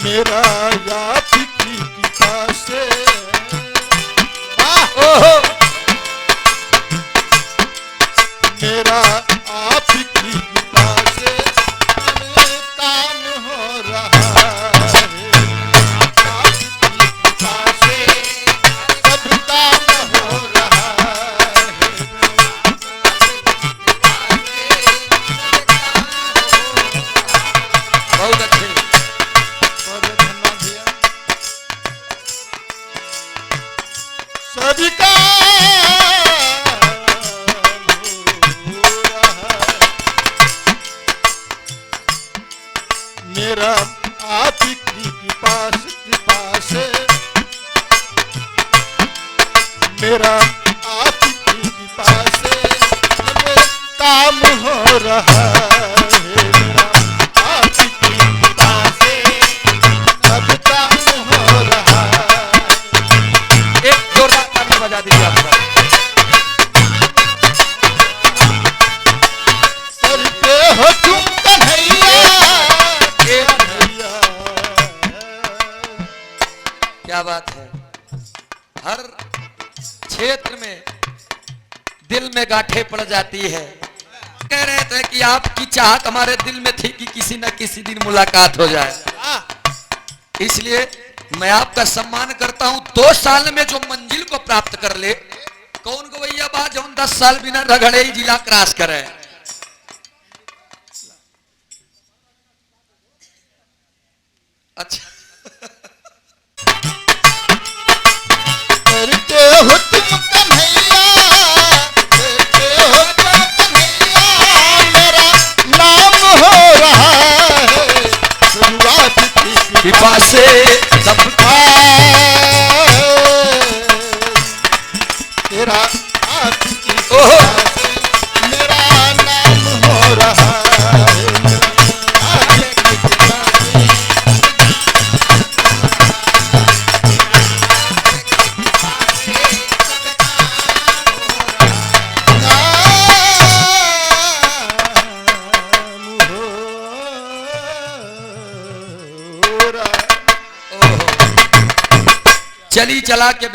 मेरा आप की कृपा से मेरा आप की कृपा से काम हो रहा है। आपकी कृपा से सब काम हो रहा है। बहुत अच्छे। और धन्यवाद भैया। सभी का मेरा आपकी कृपा से मेरा आपकी कृपा से काम हो रहा है। मेरा आपकी कृपा से सब काम हो रहा है। एक जोरदार ताली बजा दीजिए आप सब। करते हो तुम कन्हैया क्या बात है। हर क्षेत्र में दिल में गांठें पड़ जाती है। कह रहे थे कि आपकी चाहत हमारे दिल में थी कि किसी न किसी दिन मुलाकात हो जाए, इसलिए मैं आपका सम्मान करता हूं। 2 साल में जो मंजिल को प्राप्त कर ले, कौन गवैया बा जो 10 साल बिना रगड़े ही जिला क्रॉस करे। अच्छा करते हो तुम कन्हैया, करते हो तुम कन्हैया, मेरा नाम हो रहा है। शुरुआत की कृपा से सब तेरा आपकी कृपा से मेरा नाम हो रहा है। आपकी कृपा से चली चला के